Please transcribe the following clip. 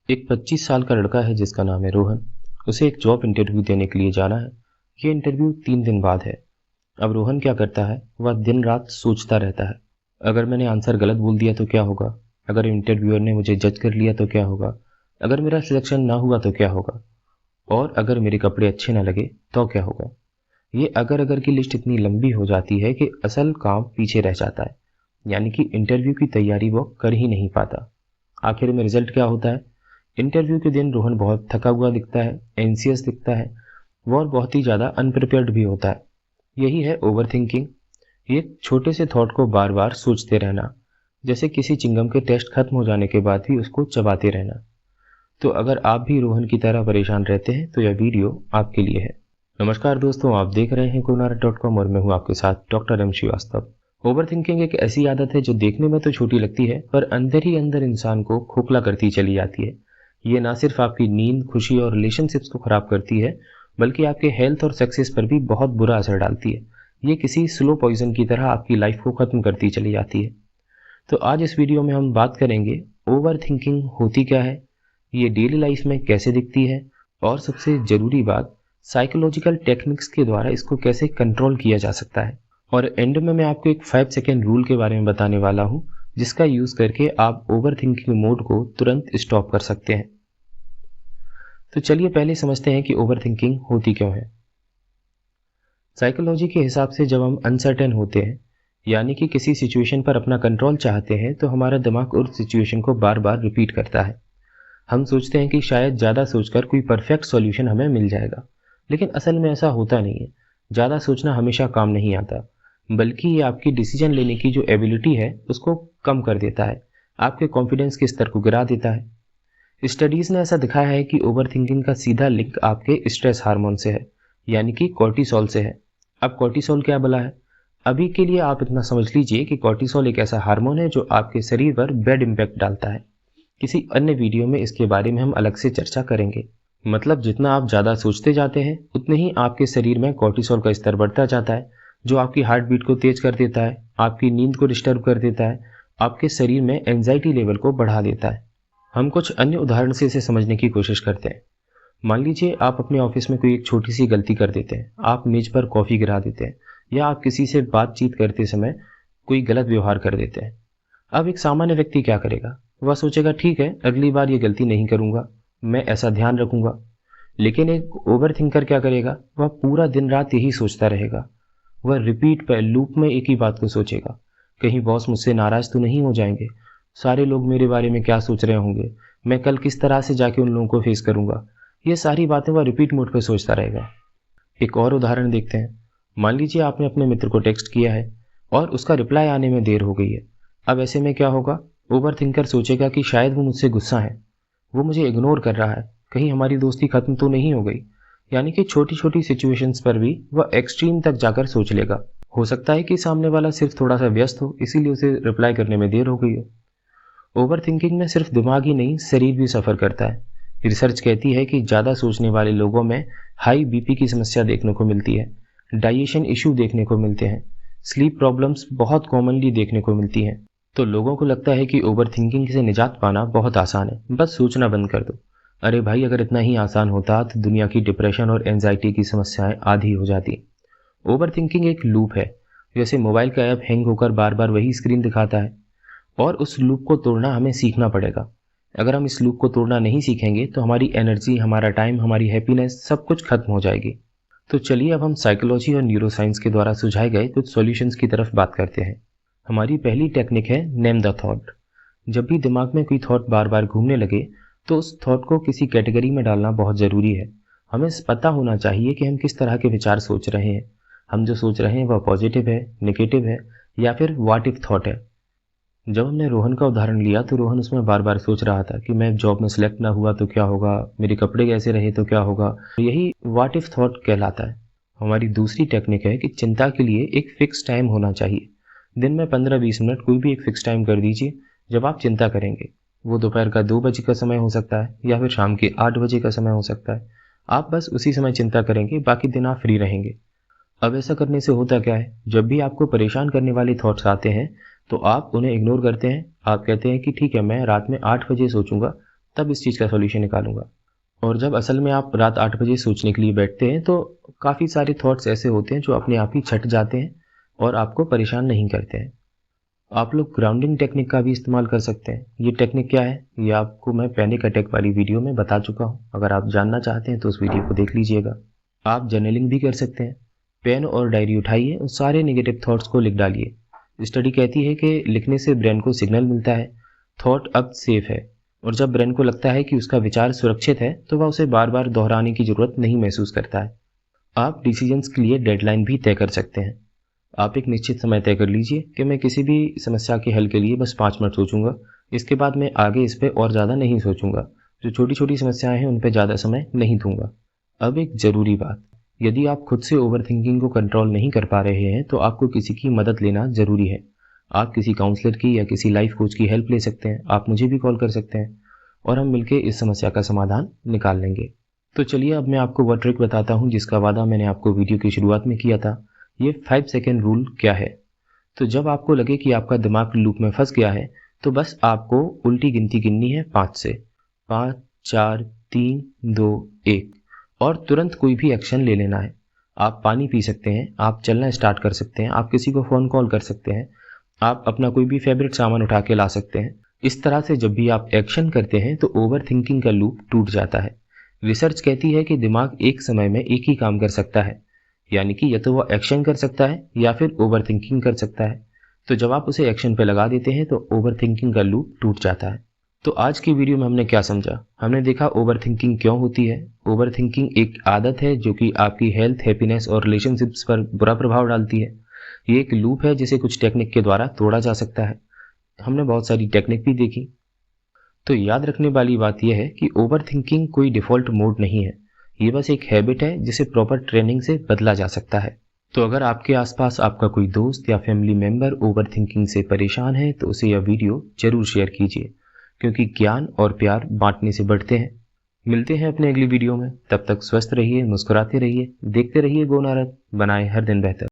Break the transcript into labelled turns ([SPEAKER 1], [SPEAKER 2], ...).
[SPEAKER 1] एक 25 साल का लड़का है जिसका नाम है रोहन। उसे एक जॉब इंटरव्यू देने के लिए जाना है। ये इंटरव्यू 3 दिन बाद है। अब रोहन क्या करता है, वह दिन रात सोचता रहता है। अगर मैंने आंसर गलत बोल दिया तो क्या होगा? अगर इंटरव्यूअर ने मुझे जज कर लिया तो क्या होगा? अगर मेरा सिलेक्शन ना हुआ तो क्या होगा? और अगर मेरे कपड़े अच्छे ना लगे तो क्या होगा? ये अगर अगर की लिस्ट इतनी लंबी हो जाती है कि असल काम पीछे रह जाता है। यानी कि इंटरव्यू की तैयारी वो कर ही नहीं पाता। आखिर में रिजल्ट क्या होता है? इंटरव्यू के दिन रोहन बहुत थका हुआ दिखता है, एंसियस दिखता है, वो और बहुत ही ज़्यादा अनप्रिपेयर्ड भी होता है। यही है ओवर थिंकिंग। ये छोटे से थॉट को बार बार सोचते रहना, जैसे किसी चिंगम के टेस्ट खत्म हो जाने के बाद भी उसको चबाते रहना। तो अगर आप भी रोहन की तरह परेशान रहते हैं तो यह वीडियो आपके लिए है। नमस्कार दोस्तों, आप देख रहे हैं कोनारा.com और मैं हूं आपके साथ doctor M Srivastava. Over thinking एक ऐसी आदत है जो देखने में तो छोटी लगती है, पर अंदर ही अंदर इंसान को खोखला करती चली जाती है। ये ना सिर्फ आपकी नींद, खुशी और रिलेशनशिप्स को खराब करती है, बल्कि आपके हेल्थ और सक्सेस पर भी बहुत बुरा असर डालती है। ये किसी स्लो पॉइजन की तरह आपकी लाइफ को खत्म करती चली जाती है। तो आज इस वीडियो में हम बात करेंगे ओवर थिंकिंग होती क्या है, ये डेली लाइफ में कैसे दिखती है, और सबसे जरूरी बात, साइकोलॉजिकल टेक्निक्स के द्वारा इसको कैसे कंट्रोल किया जा सकता है। और एंड में मैं आपको एक 5 सेकेंड रूल के बारे में बताने वाला हूं, जिसका यूज करके आप ओवर थिंकिंग मोड को तुरंत स्टॉप कर सकते हैं। तो चलिए पहले समझते हैं कि ओवर थिंकिंग होती क्यों है। साइकोलॉजी के हिसाब से जब हम अनसर्टेन होते हैं, यानी कि किसी सिचुएशन पर अपना कंट्रोल चाहते हैं, तो हमारा दिमाग उस सिचुएशन को बार बार रिपीट करता है। हम सोचते हैं कि शायद ज़्यादा सोचकर कोई परफेक्ट सॉल्यूशन हमें मिल जाएगा, लेकिन असल में ऐसा होता नहीं है। ज़्यादा सोचना हमेशा काम नहीं आता, बल्कि ये आपकी डिसीजन लेने की जो एबिलिटी है उसको कम कर देता है, आपके कॉन्फिडेंस के स्तर को गिरा देता है। स्टडीज़ ने ऐसा दिखाया है कि ओवर थिंकिंग का सीधा लिंक आपके स्ट्रेस हार्मोन से है, यानी कि कॉर्टिसोल से है। अब कॉर्टिसोल क्या भला है? अभी के लिए आप इतना समझ लीजिए कि कॉर्टिसोल एक ऐसा हार्मोन है जो आपके शरीर पर बैड इम्पैक्ट डालता है। किसी अन्य वीडियो में इसके बारे में हम अलग से चर्चा करेंगे। मतलब जितना आप ज़्यादा सोचते जाते हैं, उतने ही आपके शरीर में कॉर्टिसोल का स्तर बढ़ता जाता है, जो आपकी हार्ट बीट को तेज कर देता है, आपकी नींद को डिस्टर्ब कर देता है, आपके शरीर में एंजाइटी लेवल को बढ़ा देता है। हम कुछ अन्य उदाहरण से इसे समझने की कोशिश करते हैं। मान लीजिए आप अपने ऑफिस में कोई एक छोटी सी गलती कर देते हैं, आप मेज पर कॉफ़ी गिरा देते हैं, या आप किसी से बातचीत करते समय कोई गलत व्यवहार कर देते हैं। अब एक सामान्य व्यक्ति क्या करेगा? वह सोचेगा ठीक है, अगली बार ये गलती नहीं करूंगा, मैं ऐसा ध्यान रखूंगा। लेकिन एक ओवर थिंकर क्या करेगा? वह पूरा दिन रात यही सोचता रहेगा। वह रिपीट पर लूप में एक ही बात को सोचेगा। कहीं बॉस मुझसे नाराज तो नहीं हो जाएंगे? सारे लोग मेरे बारे में क्या सोच रहे होंगे? मैं कल किस तरह से जाके उन लोगों को फेस करूंगा? ये सारी बातें वह रिपीट मोड पर सोचता रहेगा। एक और उदाहरण देखते हैं। मान लीजिए आपने अपने मित्र को टेक्स्ट किया है और उसका रिप्लाई आने में देर हो गई है। अब ऐसे में क्या होगा? ओवर थिंकर सोचेगा कि शायद वो मुझसे गुस्सा है, वो मुझे इग्नोर कर रहा है, कहीं हमारी दोस्ती खत्म तो नहीं हो गई। यानी कि छोटी छोटी सिचुएशंस पर भी वह एक्सट्रीम तक जाकर सोच लेगा। हो सकता है कि सामने वाला सिर्फ थोड़ा सा व्यस्त हो, इसीलिए उसे रिप्लाई करने में देर हो गई हो। ओवर थिंकिंग में सिर्फ दिमाग ही नहीं, शरीर भी सफ़र करता है। रिसर्च कहती है कि ज़्यादा सोचने वाले लोगों में हाई बीपी की समस्या देखने को मिलती है, डाइजेशन इशू देखने को मिलते हैं, स्लीप प्रॉब्लम्स बहुत कॉमनली देखने को मिलती हैं। तो लोगों को लगता है कि ओवर थिंकिंग से निजात पाना बहुत आसान है, बस सोचना बंद कर दो। अरे भाई, अगर इतना ही आसान होता तो दुनिया की डिप्रेशन और एंजाइटी की समस्याएं आधी हो जाती। ओवर थिंकिंग एक लूप है, जैसे मोबाइल का ऐप हैंग होकर बार बार वही स्क्रीन दिखाता है, और उस लूप को तोड़ना हमें सीखना पड़ेगा। अगर हम इस लूप को तोड़ना नहीं सीखेंगे तो हमारी एनर्जी, हमारा टाइम, हमारी हैप्पीनेस सब कुछ खत्म हो जाएगी। तो चलिए अब हम साइकोलॉजी और न्यूरोसाइंस के द्वारा सुझाए गए कुछ सॉल्यूशंस की तरफ बात करते हैं। हमारी पहली टेक्निक है नेम द थॉट। जब भी दिमाग में कोई थॉट बार बार घूमने लगे, तो उस थॉट को किसी कैटेगरी में डालना बहुत ज़रूरी है। हमें पता होना चाहिए कि हम किस तरह के विचार सोच रहे हैं। हम जो सोच रहे हैं वह पॉजिटिव है, नेगेटिव है, या फिर व्हाट इफ थॉट है। जब हमने रोहन का उदाहरण लिया तो रोहन उसमें बार बार सोच रहा था कि मैं जॉब में सिलेक्ट ना हुआ तो क्या होगा, मेरे कपड़े कैसे रहे तो क्या होगा। यही व्हाट इफ थॉट कहलाता है। हमारी दूसरी टेक्निक है कि चिंता के लिए एक फिक्स टाइम होना चाहिए। दिन में 15-20 मिनट कोई भी एक फिक्स टाइम कर दीजिए जब आप चिंता करेंगे। वो दोपहर का 2 बजे का समय हो सकता है, या फिर शाम के 8 बजे का समय हो सकता है। आप बस उसी समय चिंता करेंगे, बाकी दिन आप फ्री रहेंगे। अब ऐसा करने से होता क्या है? जब भी आपको परेशान करने वाले थॉट्स आते हैं तो आप उन्हें इग्नोर करते हैं। आप कहते हैं कि ठीक है, मैं रात में 8 बजे सोचूंगा, तब इस चीज़ का सॉल्यूशन निकालूंगा। और जब असल में आप रात 8 बजे सोचने के लिए बैठते हैं तो काफ़ी सारे थॉट्स ऐसे होते हैं जो अपने आप ही छट जाते हैं और आपको परेशान नहीं करते हैं। आप लोग ग्राउंडिंग टेक्निक का भी इस्तेमाल कर सकते हैं। ये टेक्निक क्या है ये आपको मैं पैनिक अटैक वाली वीडियो में बता चुका हूँ। अगर आप जानना चाहते हैं तो उस वीडियो को देख लीजिएगा। आप जर्नलिंग भी कर सकते हैं। पेन और डायरी उठाइए और सारे नेगेटिव थॉट्स को लिख डालिए। स्टडी कहती है कि लिखने से ब्रेन को सिग्नल मिलता है थॉट अब सेफ है, और जब ब्रेन को लगता है कि उसका विचार सुरक्षित है तो वह उसे बार बार दोहराने की जरूरत नहीं महसूस करता है। आप डिसीजंस के लिए डेडलाइन भी तय कर सकते हैं। आप एक निश्चित समय तय कर लीजिए कि मैं किसी भी समस्या के हल के लिए बस 5 मिनट सोचूंगा, इसके बाद मैं आगे इस पर और ज़्यादा नहीं सोचूंगा। जो छोटी छोटी समस्याएं हैं उन पर ज़्यादा समय नहीं दूंगा। अब एक ज़रूरी बात, यदि आप खुद से ओवर थिंकिंग को कंट्रोल नहीं कर पा रहे हैं तो आपको किसी की मदद लेना ज़रूरी है। आप किसी काउंसलर की या किसी लाइफ कोच की हेल्प ले सकते हैं। आप मुझे भी कॉल कर सकते हैं और हम मिलकर इस समस्या का समाधान निकाल लेंगे। तो चलिए अब मैं आपको वो ट्रिक बताता हूँ जिसका वादा मैंने आपको वीडियो की शुरुआत में किया था। ये 5 सेकेंड रूल क्या है। तो जब आपको लगे कि आपका दिमाग लूप में फंस गया है तो बस आपको उल्टी गिनती गिननी है 5 से। 5, 4, 3, 2, 1 और तुरंत कोई भी एक्शन ले लेना है। आप पानी पी सकते हैं, आप चलना स्टार्ट कर सकते हैं, आप किसी को फ़ोन कॉल कर सकते हैं, आप अपना कोई भी फेवरेट सामान उठा के ला सकते हैं। इस तरह से जब भी आप एक्शन करते हैं तो ओवर थिंकिंग का लूप टूट जाता है। रिसर्च कहती है कि दिमाग एक समय में एक ही काम कर सकता है, यानी कि या तो वो एक्शन कर सकता है या फिर ओवर थिंकिंग कर सकता है। तो जब आप उसे एक्शन पे लगा देते हैं तो ओवर थिंकिंग का लूप टूट जाता है। तो आज की वीडियो में हमने क्या समझा? हमने देखा ओवर थिंकिंग क्यों होती है। ओवर थिंकिंग एक आदत है जो कि आपकी हेल्थ, हैप्पीनेस और रिलेशनशिप्स पर बुरा प्रभाव डालती है। ये एक लूप है जिसे कुछ टेक्निक के द्वारा तोड़ा जा सकता है। हमने बहुत सारी टेक्निक भी देखी। तो याद रखने वाली बात यह है कि ओवर थिंकिंग कोई डिफ़ॉल्ट मोड नहीं है। ये बस एक हैबिट है जिसे प्रॉपर ट्रेनिंग से बदला जा सकता है। तो अगर आपके आसपास आपका कोई दोस्त या फैमिली मेंबर ओवर थिंकिंग से परेशान है तो उसे यह वीडियो जरूर शेयर कीजिए, क्योंकि ज्ञान और प्यार बांटने से बढ़ते हैं। मिलते हैं अपने अगली वीडियो में। तब तक स्वस्थ रहिए, मुस्कुराते रहिए, देखते रहिए गो नारद, बनाए हर दिन बेहतर।